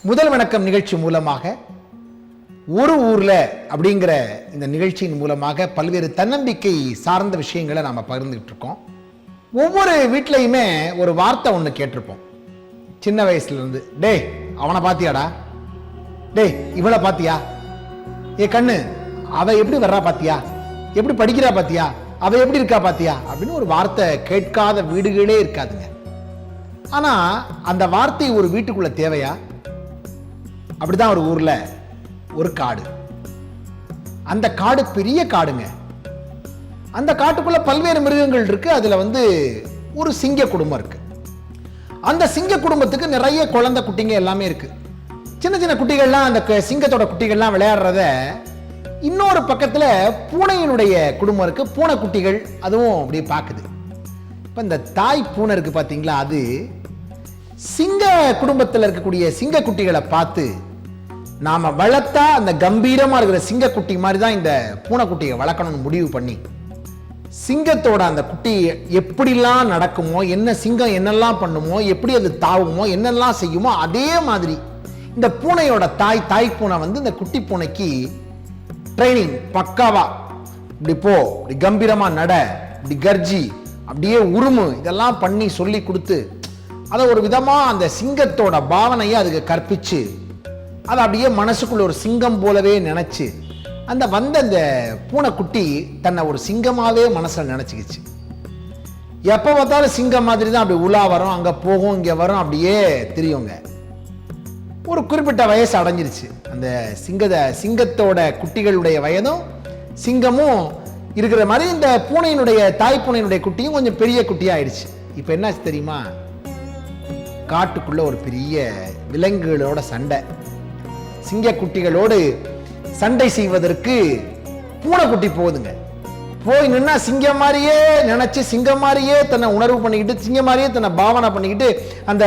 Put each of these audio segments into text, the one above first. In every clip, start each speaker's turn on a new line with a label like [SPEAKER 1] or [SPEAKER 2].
[SPEAKER 1] முதல் வணக்கம் நிகழ்ச்சி மூலமாக ஒரு ஊர்ல அப்படிங்கிற இந்த நிகழ்ச்சியின் மூலமாக பல்வேறு தன்னம்பிக்கை சார்ந்த விஷயங்களை நாம பகிர்ந்துகிட்டு இருக்கோம். ஒவ்வொரு வீட்லையுமே ஒரு வார்த்தை ஒன்று கேட்டிருப்போம். சின்ன வயசுல இருந்து, டேய் அவனை பாத்தியாடா, டேய் இவளை பாத்தியா, ஏ கண்ணு அவ எப்படி வர்றா பாத்தியா, எப்படி படிக்கிறா பாத்தியா, அவ எப்படி இருக்கா பாத்தியா அப்படின்னு ஒரு வார்த்தை கேட்காத வீடுகளே இருக்காதுங்க. ஆனா அந்த வார்த்தை ஒரு வீட்டுக்குள்ள தேவையா? அப்படிதான் ஒரு ஊர்ல ஒரு காடு. அந்த காடு பெரிய காடுங்க. அந்த காட்டுக்குள்ள பல்வேறு மிருகங்கள் இருக்கு. அதுல ஒரு சிங்க குடும்பம் இருக்கு. அந்த சிங்க குடும்பத்துக்கு நிறைய குழந்தை குட்டிங்க எல்லாமே இருக்கு. சின்ன சின்ன குட்டிகள்லாம் அந்த சிங்கத்தோட குட்டிகள்லாம் விளையாடுறத இன்னொரு பக்கத்துல பூனையினுடைய குடும்பம் இருக்கு. பூனை குட்டிகள் அதுவும் அப்படியே பார்க்குது. இப்ப இந்த தாய் பூனை இருக்கு பாத்தீங்களா, அது சிங்க குடும்பத்தில் இருக்கக்கூடிய சிங்க குட்டிகளை பார்த்து நாம வளர்த்தா அந்த கம்பீரமா இருக்கிற சிங்க குட்டி மாதிரி தான் இந்த பூனைக்குட்டியை வளர்க்கணும்னு முடிவு பண்ணி சிங்கத்தோட அந்த குட்டி எப்படிலாம் நடக்குமோ, என்ன சிங்கம் என்னெல்லாம் பண்ணுமோ, எப்படி அது தாவுமோ, என்னெல்லாம் செய்யுமோ அதே மாதிரி இந்த பூனையோட தாய் பூனை இந்த குட்டி பூனைக்கு ட்ரைனிங் பக்காவா, இப்படி போ, இப்படி கம்பீரமா நட, இப்படி கர்ஜி, அப்படியே உருமு, இதெல்லாம் பண்ணி சொல்லி கொடுத்து அதை ஒரு விதமா அந்த சிங்கத்தோட பாவனையை அதுக்கு கற்பிச்சு அதை அப்படியே மனசுக்குள்ள ஒரு சிங்கம் போலவே நினைச்சு அந்த பூனைக்குட்டி தன்னை ஒரு சிங்கமாவே மனசுல நினைச்சுக்கிச்சு. எப்ப பார்த்தாலும் சிங்கம் மாதிரி தான் அப்படி உலா வரும், அங்க போகும், இங்க வரும், அப்படியே தெரியுங்க. ஒரு குறிப்பிட்ட வயசு அடைஞ்சிருச்சு. அந்த சிங்கத்தோட குட்டிகளுடைய வயதும் சிங்கமும் இருக்கிற மாதிரி இந்த தாய் பூனையினுடைய குட்டியும் கொஞ்சம் பெரிய குட்டியா ஆயிடுச்சு. இப்ப என்னாச்சு தெரியுமா? காட்டுக்குள்ள ஒரு பெரிய விலங்குகளோட சண்டை. சிங்க குட்டிகளோடு சண்டை செய்வதற்கு பூனைக்குட்டி போகுதுங்க. போய் நின்னா சிங்கம் மாதிரியே நினைச்சு, சிங்கம் மாதிரியே தன்னை உணர்வு பண்ணிக்கிட்டு, சிங்கம் மாதிரியே தன்னை பாவனை பண்ணிக்கிட்டு அந்த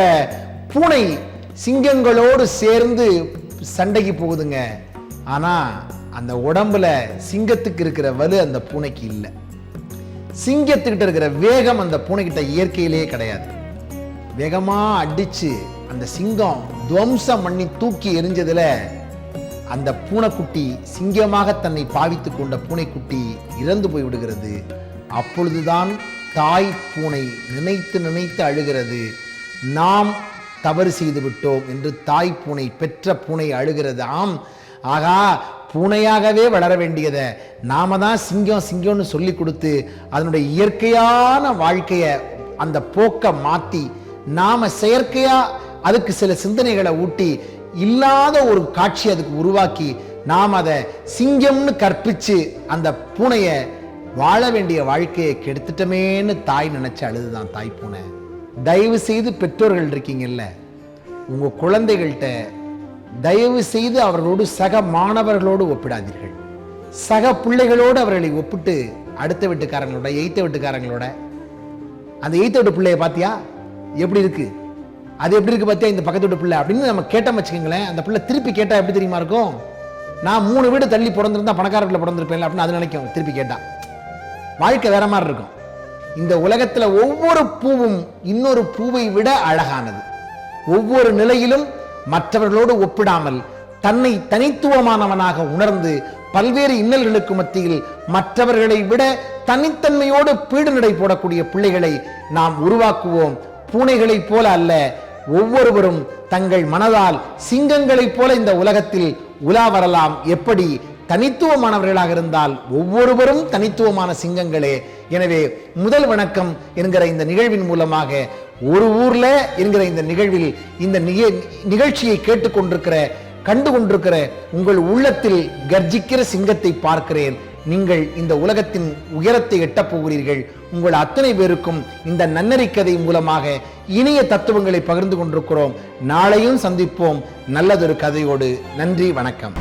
[SPEAKER 1] பூனை சிங்கங்களோடு சேர்ந்து சண்டைக்கு போகுதுங்க. ஆனா அந்த உடம்புல சிங்கத்துக்கு இருக்கிற வலு அந்த பூனைக்கு இல்லை. சிங்கத்துக்கிட்ட இருக்கிற வேகம் அந்த பூனைக்கிட்ட இயற்கையிலேயே கிடையாது. வேகமா அடிச்சு அந்த சிங்கம் துவம்சம் பண்ணி தூக்கி எரிஞ்சதுல அந்த பூனைக்குட்டி, சிங்கமாக தன்னை பாவித்துக் கொண்ட பூனைக்குட்டி இறந்து போய் விடுகிறது. அப்பொழுதுதான் தாய் பூனை நினைத்து நினைத்து அழுகிறது. நாம் தவறு செய்து விட்டோம் என்று தாய் பூனை, பெற்ற பூனை அழுகிறது. ஆம், ஆகா, பூனையாகவே வளர வேண்டியத நாம தான் சிங்கம்னு சொல்லி கொடுத்து அதனுடைய இயற்கையான வாழ்க்கைய அந்த போக்க மாத்தி நாம செயற்கையா அதுக்கு சில சிந்தனைகளை ஊட்டி இல்லாத ஒரு காட்சி அதுக்கு உருவாக்கி நாம் அதை சிங்கம்னு கற்பிச்சு அந்த பூனைய வாழ வேண்டிய வாழ்க்கையை கெடுத்துட்டமேன்னு தாய் நினைச்சு அழுதுதான் தாய் பூனை. தயவு செய்து பெற்றோர்கள் இருக்கீங்கல்ல, உங்க குழந்தைகள்கிட்ட தயவு செய்து அவர்களோடு சக மாணவர்களோடு ஒப்பிடாதீர்கள். சக பிள்ளைகளோடு அவர்களை ஒப்பிட்டு அடுத்த வீட்டுக்காரங்களோட, எய்த்த வீட்டுக்காரங்களோட, அந்த எய்த்த வீட்டு பிள்ளைய பாத்தியா எப்படி இருக்கு, அது எப்படி இருக்கு பார்த்தியா இந்த பக்கத்து வீட்டு பிள்ளை அப்படின்னு நம்ம கேட்டோம் வச்சுக்கோங்களேன். அந்த பிள்ளை திருப்பி கேட்டா எப்படி தெரியுமா இருக்கும்? நான் 3 வீடு தள்ளி பிறந்திருந்தா பணக்கார வீட்டில் பிறந்திருப்பேன் அப்படின்னு அது நினைக்கும். திருப்பி கேட்டா வாழ்க்கை வேற மாதிரி இருக்கும். இந்த உலகத்துல ஒவ்வொரு பூவும் இன்னொரு பூவை விட அழகானது. ஒவ்வொரு நிலையிலும் மற்றவர்களோடு ஒப்பிடாமல் தன்னை தனித்துவமானவனாக உணர்ந்து பல்வேறு இன்னல்களுக்கு மத்தியில் மற்றவர்களை விட தனித்தன்மையோடு பீடு நடை போடக்கூடிய பிள்ளைகளை நாம் உருவாக்குவோம். பூனைகளைப் போல அல்ல, ஒவ்வொருவரும் தங்கள் மனதால் சிங்கங்களைப் போல இந்த உலகத்தில் உலா வரலாம். எப்படி? தனித்துவமானவர்களாக இருந்தால் ஒவ்வொருவரும் தனித்துவமான சிங்கங்களே. எனவே முதல் வணக்கம் என்கிற இந்த நிகழ்வின் மூலமாக ஒரு ஊர்ல என்கிற இந்த நிகழ்வில் இந்த நிகழ்ச்சியை கண்டு கொண்டிருக்கிற உங்கள் உள்ளத்தில் கர்ஜிக்கிற சிங்கத்தை பார்க்கிறேன். நீங்கள் இந்த உலகத்தின் உயரத்தை எட்டப் போகிறீர்கள். உங்கள் அத்தனை பேருக்கும் இந்த நன்னறி கதை மூலமாக இனிய தத்துவங்களை பகிர்ந்து கொண்டிருக்கிறோம். நாளையும் சந்திப்போம் நல்லதொரு கதையோடு. நன்றி, வணக்கம்.